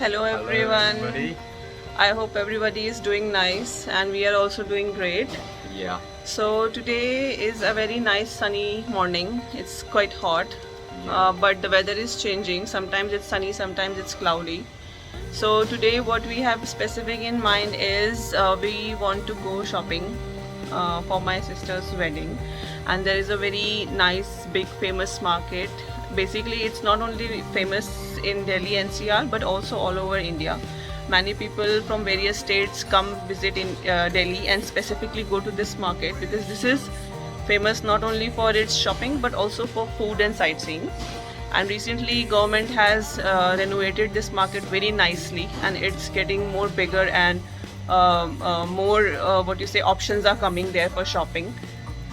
Hello Hello, everyone. everybody. I hope everybody is doing nice and we are also doing great. Yeah, So today is a very nice sunny morning. It's quite hot, yeah. but the weather is changing. Sometimes it's sunny, sometimes it's cloudy. So today what we have specific in mind is we want to go shopping for my sister's wedding, and there is a very nice big famous market. Basically it's not only famous in Delhi NCR but also all over India. Many people from various states come visit in Delhi and specifically go to this market because this is famous not only for its shopping but also for food and sightseeing. And recently government has renovated this market very nicely and it's getting more bigger and more what you say options are coming there for shopping.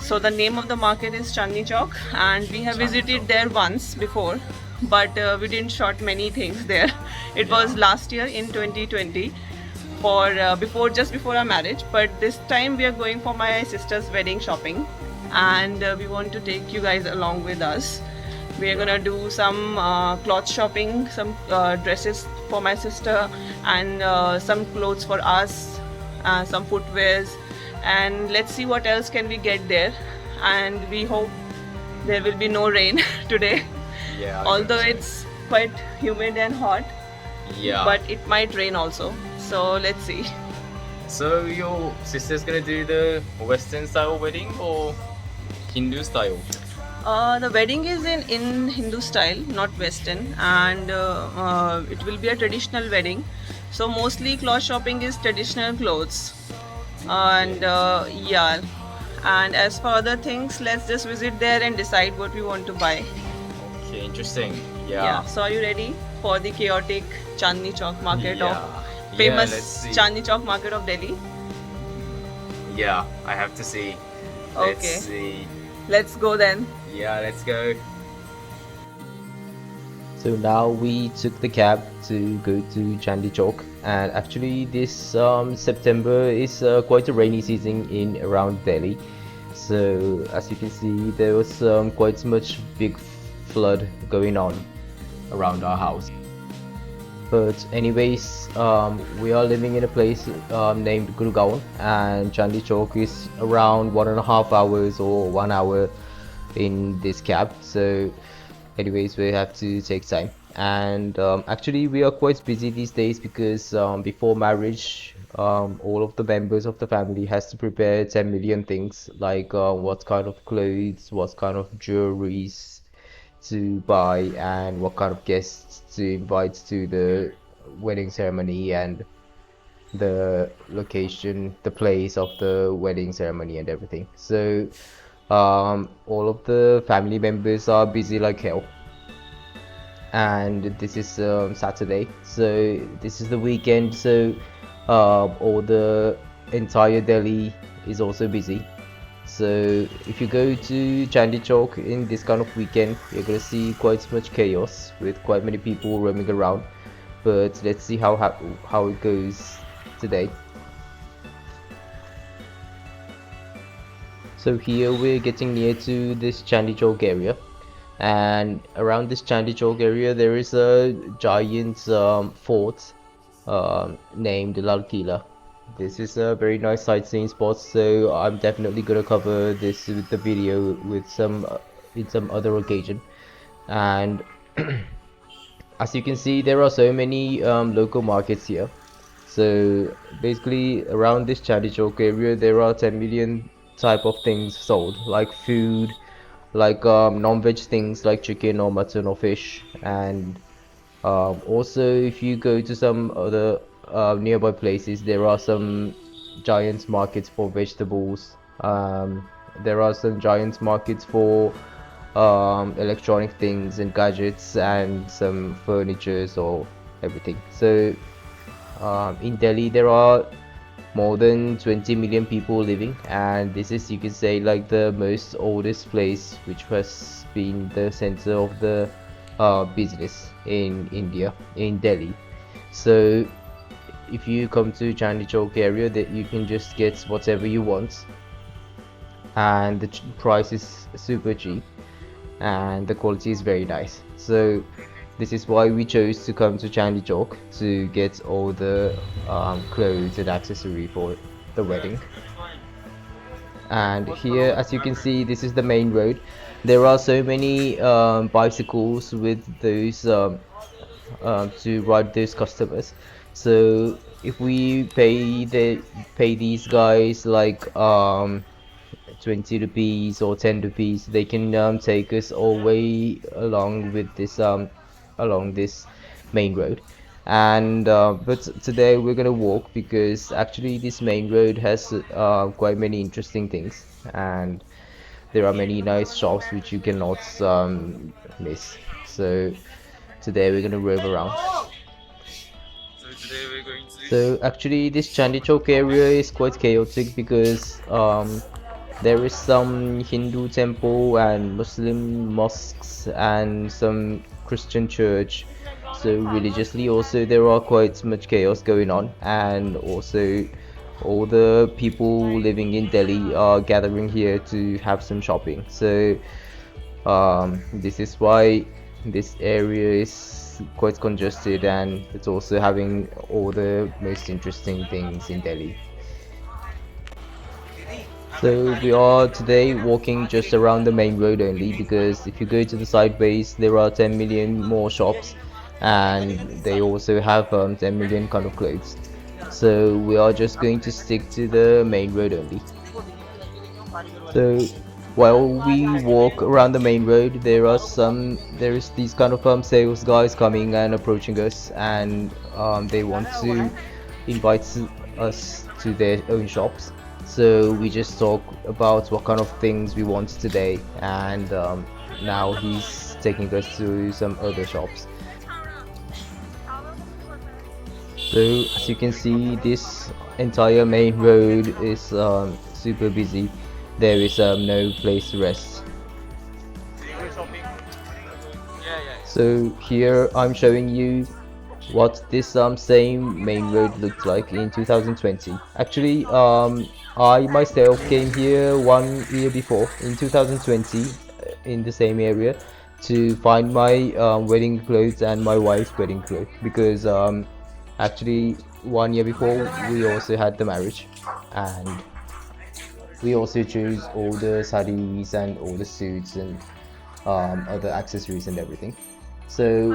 So the name of the market is Chandni Chowk, and we have Chandni visited Chowk. there once before, but we didn't shot many things there. It was Yeah. last year in 2020 for before our marriage, but this time we are going for my sister's wedding shopping, and we want to take you guys along with us. We are Yeah. gonna do some cloth shopping, some dresses for my sister, and some clothes for us, some footwears, and let's see what else can we get there. And we hope there will be no rain today, Yeah, I was gonna although say. it's quite humid and hot, Yeah. but it might rain also. So let's see. So your sister's gonna do the Western style wedding or Hindu style? The wedding is in Hindu style, not Western, and it will be a traditional wedding. So mostly cloth shopping is traditional clothes, and yeah. And as for other things, let's just visit there and decide what we want to buy. Okay, interesting. Yeah. Yeah. So are you ready for the chaotic Chandni Chowk market of Yeah. Yeah, let's famous see. Chandni Chowk market of Delhi? Yeah, I have to see. Let's Okay, see. let's go then. Yeah, let's go. So now we took the cab to go to Chandni Chowk, and actually this September is quite a rainy season in around Delhi. So as you can see, there was quite much big flood going on around our house. But anyways, we are living in a place named Gurgaon, and Chandni Chowk is around 1.5 hours or 1 hour in this cab. So anyways, we have to take time. And actually we are quite busy these days because before marriage, all of the members of the family has to prepare 10 million things, like what kind of clothes, what kind of jewelries to buy, and what kind of guests to invite to the wedding ceremony, and the location, the place of the wedding ceremony and everything. So all of the family members are busy like hell. And this is Saturday, so this is the weekend. So all the entire Delhi is also busy. So if you go to Chandni Chowk in this kind of weekend, you're gonna see quite much chaos with quite many people roaming around. But let's see how it goes today. So here we're getting near to this Chandni Chowk area, and around this Chandni Chowk area there is a giant fort named Lal Kila. This is a very nice sightseeing spot, so I'm definitely gonna cover this with the video with some in some other occasion. And as you can see, there are so many local markets here. So basically, around this Chandni Chowk area, there are 10 million type of things sold, like food, like non-veg things like chicken or mutton or fish. And also if you go to some other nearby places, there are some giant markets for vegetables. There are some giant markets for electronic things and gadgets and some furnitures or everything. So in Delhi there are more than 20 million people living, and this is, you can say, like the most oldest place which has been the center of the business in India, in Delhi. So if you come to Chandni Chowk area, that you can just get whatever you want, and the price is super cheap and the quality is very nice. So This is why we chose to come to Chandni Chowk to get all the clothes and accessory for the wedding. And here, as you can see, this is the main road. There are so many bicycles with those to ride those customers. So if we pay these guys like 20 rupees or 10 rupees, they can take us all the way along with this along this main road. And but today we're gonna walk because actually this main road has quite many interesting things, and there are many nice shops which you cannot miss. So today we're gonna rove around. So today we're going to. So actually this Chandni Chowk area is quite chaotic because there is some Hindu temple and Muslim mosques and some Christian church. So religiously also there are quite much chaos going on, and also all the people living in Delhi are gathering here to have some shopping. So this is why this area is quite congested, and it's also having all the most interesting things in Delhi. So we are today walking just around the main road only, because if you go to the sideways there are 10 million more shops, and they also have 10 million kind of clothes. So we are just going to stick to the main road only. So while we walk around the main road, there is these kind of sales guys coming and approaching us, and they want to invite us to their own shops. So we just talk about what kind of things we want today, and now he's taking us to some other shops. So as you can see, this entire main road is super busy. There is no place to rest. So here I'm showing you what this same main road looked like in 2020. Actually, I myself came here 1 year before in 2020 in the same area to find my wedding clothes and my wife's wedding clothes, because actually 1 year before we also had the marriage, and we also chose all the sarees and all the suits and other accessories and everything. So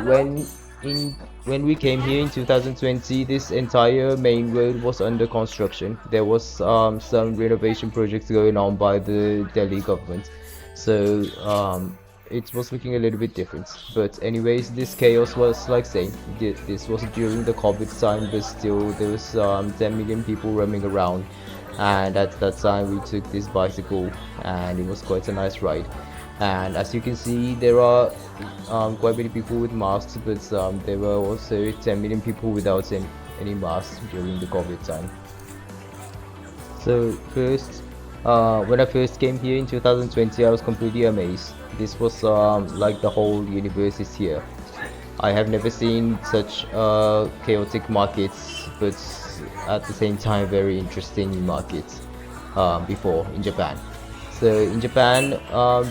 when we came here in 2020, this entire main road was under construction. There was some renovation projects going on by the Delhi government, so it was looking a little bit different. But anyways, this chaos was like saying this was during the COVID time, but still there was 10 million people roaming around, and at that time we took this bicycle, and it was quite a nice ride. And as you can see, there are quite many people with masks, but there were also 10 million people without any masks during the COVID time. So first, when I first came here in 2020, I was completely amazed. This was like the whole universe is here. I have never seen such chaotic markets, but at the same time very interesting markets before in Japan. So in Japan,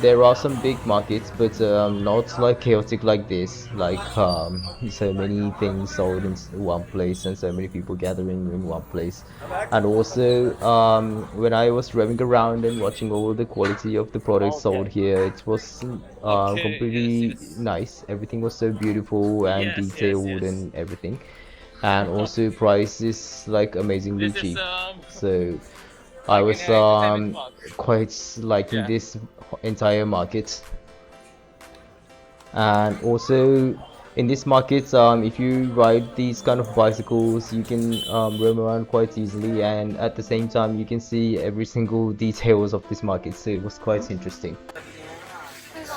there are some big markets, but not like chaotic like this. Like so many things sold in one place and so many people gathering in one place. And also, when I was roaming around and watching all the quality of the products sold here, it was completely nice. Everything was so beautiful and detailed and everything. And also, price is like amazingly This is cheap. So I was quite liking this entire market. And also in this market, if you ride these kind of bicycles, you can roam around quite easily, and at the same time you can see every single details of this market, so it was quite interesting.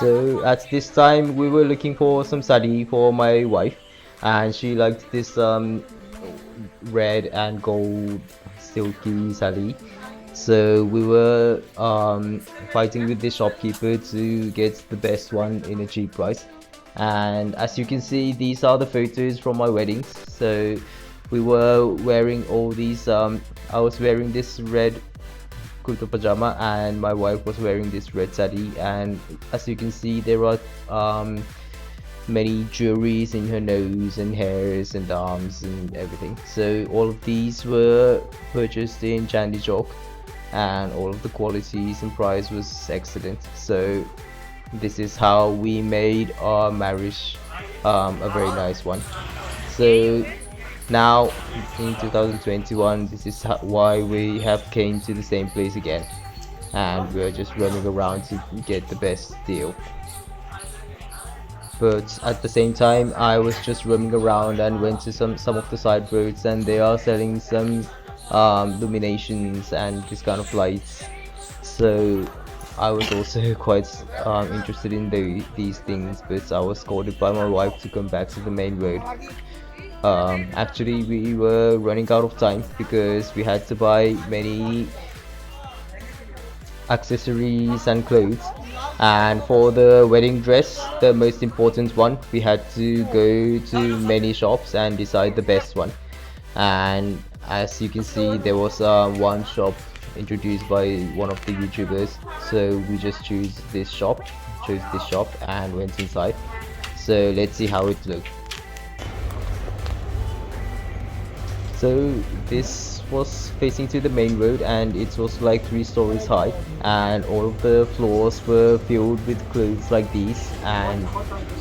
So at this time we were looking for some sari for my wife, and she liked this red and gold silky sari. So we were fighting with the shopkeeper to get the best one in a cheap price. And as you can see, these are the photos from my weddings. So we were wearing all these, I was wearing this red kurta pajama, and my wife was wearing this red sari. And as you can see, there are many jewelries in her nose and hairs and arms and everything. So all of these were purchased in Chandni Chowk, and all of the qualities and price was excellent. So this is how we made our marriage a very nice one. So now in 2021, this is why we have came to the same place again, and we're just running around to get the best deal. But at the same time, I was just roaming around and went to some of the side roads, and they are selling some illuminations and this kind of lights. So I was also quite interested in these things, but I was scolded by my wife to come back to the main road. Actually, we were running out of time because we had to buy many accessories and clothes. And for the wedding dress, the most important one, we had to go to many shops and decide the best one. And as you can see, there was one shop introduced by one of the YouTubers, so we just chose this shop and went inside. So let's see how it looked. So this was facing to the main road, and it was like 3 stories high, and all of the floors were filled with clothes like these, and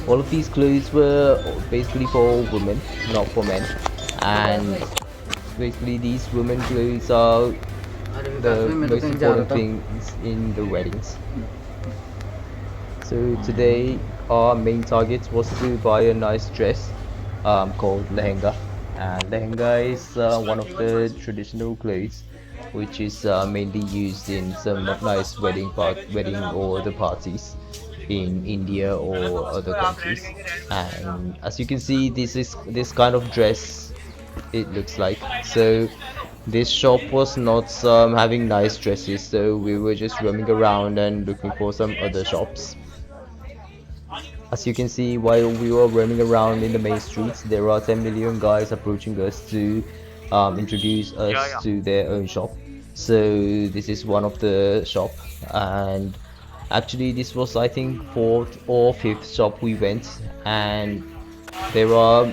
all of these clothes were basically for women, not for men. And basically these women clothes are the most important things in the weddings. So today our main target was to buy a nice dress called lehenga. And lehenga is one of the traditional clothes which is mainly used in some nice wedding or other parties in India or other countries. And as you can see, this kind of dress it looks like. So this shop was not having nice dresses, so we were just roaming around and looking for some other shops. As you can see, while we were roaming around in the main streets, there are 10 million guys approaching us to introduce us to their own shop. So this is one of the shop, and actually this was, I think, 4th or 5th shop we went, and there are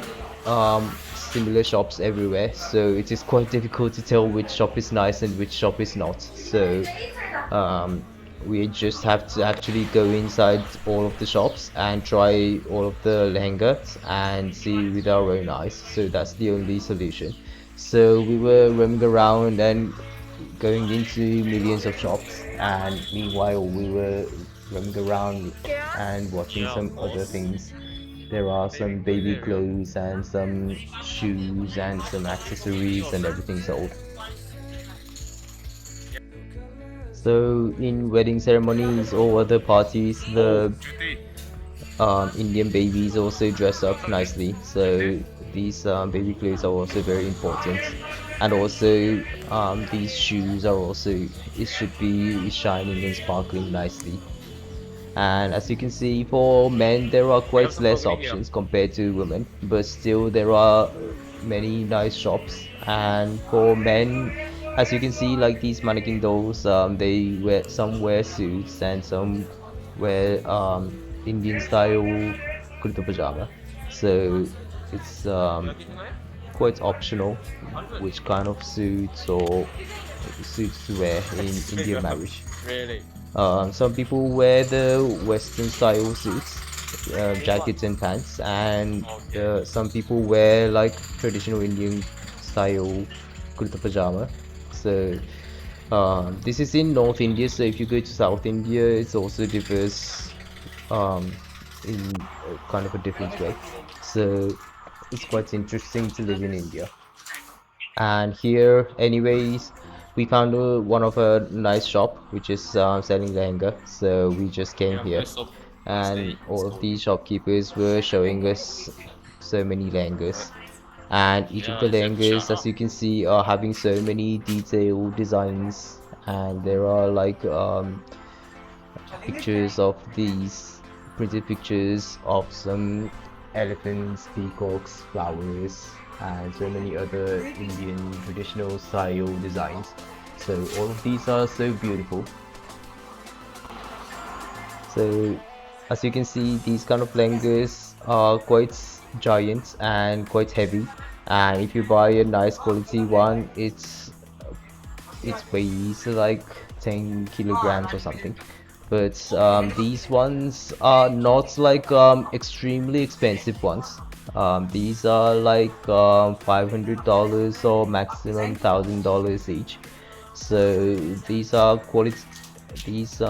similar shops everywhere, so it is quite difficult to tell which shop is nice and which shop is not. So we just have to actually go inside all of the shops and try all of the lehengas and see with our own eyes. So that's the only solution. So we were roaming around and going into millions of shops, and meanwhile we were roaming around and watching some other things. There are some baby clothes and some shoes and some accessories and everything sold. So in wedding ceremonies or other parties, the Indian babies also dress up nicely. So these baby clothes are also very important, and also these shoes are also, it should be shining and sparkling nicely. And as you can see, for men there are quite less options compared to women, but still there are many nice shops. And for men, as you can see, like these mannequin dolls, some wear suits and some wear Indian style kurta pajama. So it's quite optional which kind of suits or suits to wear in Indian marriage. Really? Some people wear the Western style suits, jackets and pants, and some people wear like traditional Indian style kurta pajama. So this is in North India, so if you go to South India, it also differs in kind of a different way. So it's quite interesting to live in India. And here, anyways, we found one of a nice shop which is selling lehenga. So we just came here, and all of these shopkeepers were showing us so many lehengas. And each of the lehengas, as you can see, are having so many detailed designs, and there are like pictures of these printed pictures of some elephants, peacocks, flowers, and so many other Indian traditional style designs. So all of these are so beautiful. So as you can see, these kind of lehengas are quite giant and quite heavy, and if you buy a nice quality one, it weighs like 10 kilograms or something. But these ones are not like extremely expensive ones. These are like $500 or maximum $1,000 each. So these qualities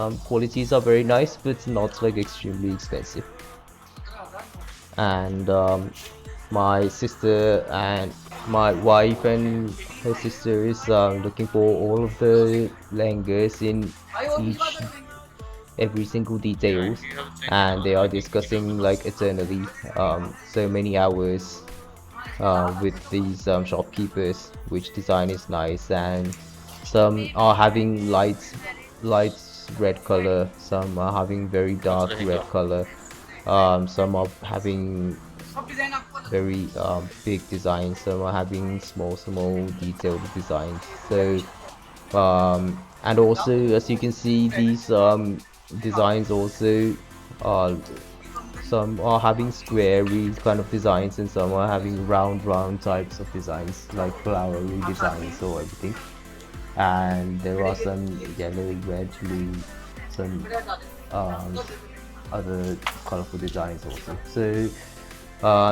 are very nice, but not like extremely expensive. And my sister and my wife and her sister is looking for all of the lehengas in each every single details, and they are discussing like eternally so many hours with these shopkeepers which design is nice, and some are having light red color, some are having very dark red color, some are having very big designs, some are having small detailed designs. So and also, as you can see, these designs also uh, some are having squarey kind of designs, and some are having round types of designs, like flowery designs or everything. And there are some yellow, red, blue, some um, other colorful designs also. So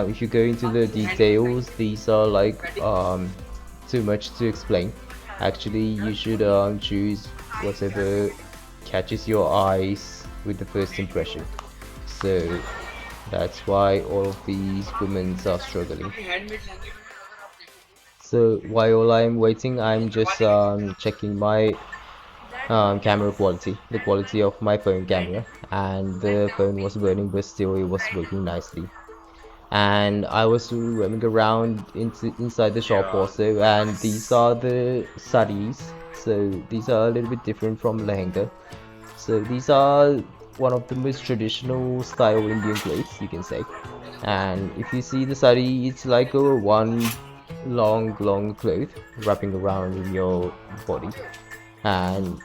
if you go into the details, these are like too much to explain. Actually, you should choose whatever catches your eyes with the first impression. So that's why all of these women are struggling. So while I'm waiting, I'm just checking my camera quality, the quality of my phone camera, and the phone was burning, but still it was working nicely. And I was roaming around inside the shop also, and these are the saris. So these are a little bit different from lehenga. So these are one of the most traditional style Indian clothes, you can say. And if you see the sari, it's like a one long cloth wrapping around in your body, and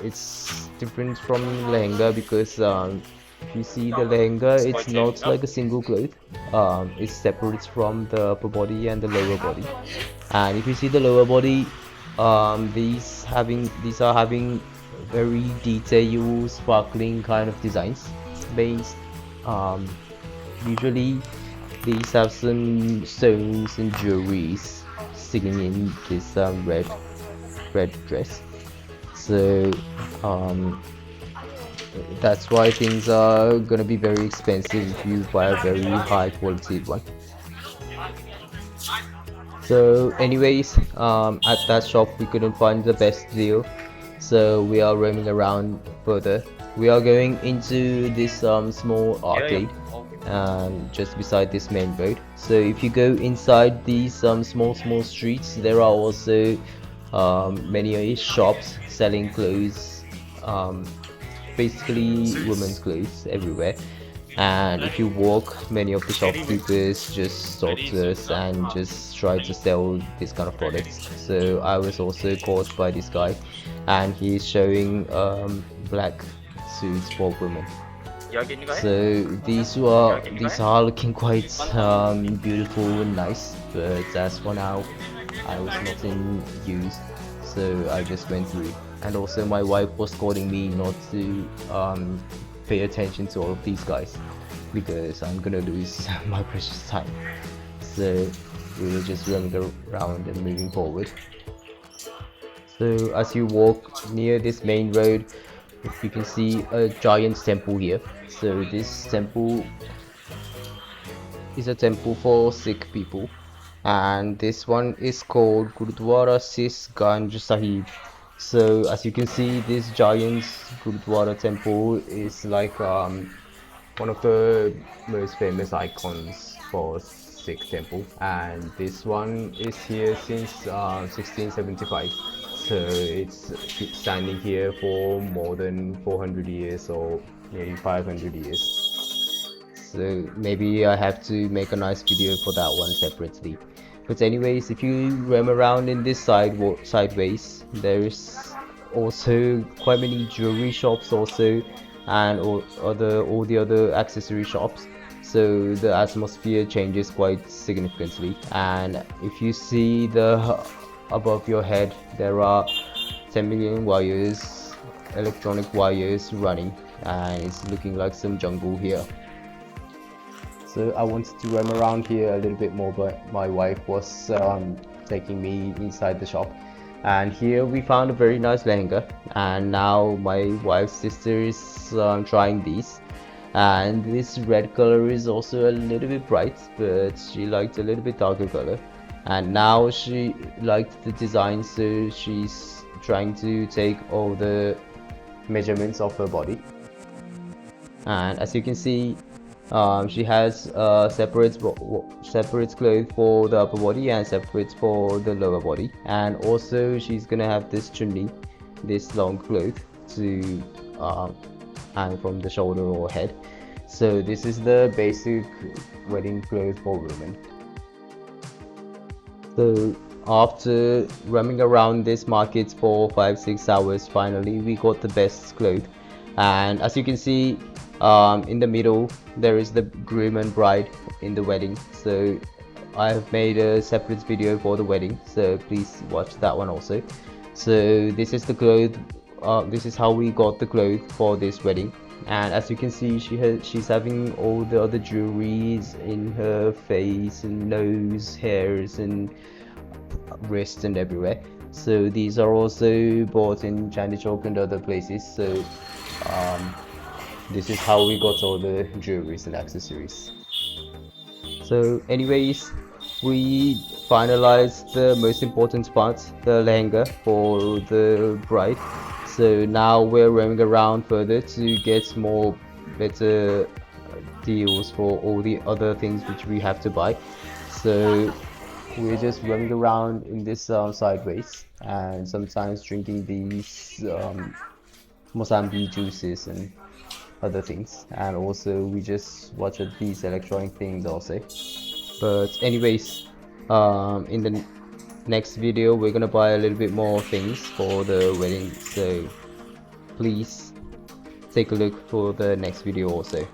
it's different from lehenga because if you see the lehenga, it's not like a single cloth. It separates from the upper body and the lower body. And if you see the lower body, these are having very detailed, sparkling kind of designs. Based, um, usually these have some stones and jewelries sticking in this red dress. So that's why things are gonna be very expensive if you buy a very high quality one. So anyways, at that shop we couldn't find the best deal, so we are roaming around further. We are going into this small arcade just beside this main road. So if you go inside these small streets, there are also many shops selling clothes, basically women's clothes everywhere. And if you walk, many of the shopkeepers just talk to us and just try to sell this kind of products. So I was also caught by this guy, and he's showing black suits for women. So these are looking quite beautiful and nice, but as for now, I was not in use, so I just went through. And also my wife was calling me not to pay attention to all of these guys, because I'm gonna lose my precious time. So we were just running around and moving forward. So as you walk near this main road, you can see a giant temple here. So this temple is a temple for Sikh people, and this one is called Gurudwara Sis Ganj Sahib. So as you can see, this giant Gurudwara temple is like one of the most famous icons for Sikh temple, and this one is here since 1675. So it's standing here for more than 400 years or maybe 500 years. So maybe I have to make a nice video for that one separately. But anyways, if you roam around in this sideways, there's also quite many jewelry shops also, and all the other accessory shops. so the atmosphere changes quite significantly. And if you see the above your head, there are 10 million wires, electronic wires running, and it's looking like some jungle here. So I wanted to roam around here a little bit more, but my wife was taking me inside the shop, and here we found a very nice lehenga, and now my wife's sister is trying these. And this red color is also a little bit bright, but she liked a little bit darker color, and now she liked the design, so she's trying to take all the measurements of her body. And as you can see, she has separate clothes for the upper body and separate for the lower body, and also she's gonna have this chunni, this long cloth to hang from the shoulder or head. So this is the basic wedding clothes for women. So after roaming around this market for 5-6 hours, finally we got the best clothes. And as you can see, in the middle there is the groom and bride in the wedding. So I have made a separate video for the wedding, so please watch that one also. So this is the clothes, this is how we got the clothes for this wedding. And as you can see, she's having all the other jewelries in her face and nose, hairs and wrist and everywhere. So these are also bought in Chandni Chowk and other places. So this is how we got all the jewelries and accessories. So anyways, we finalized the most important part, the lehenga for the bride. So now we're roaming around further to get more better deals for all the other things which we have to buy. So we're just roaming around in this sideways, and sometimes drinking these Mozambique juices and other things, and also we just watch these electronic things also. But anyways, in the next video we're gonna buy a little bit more things for the wedding, so please take a look for the next video also.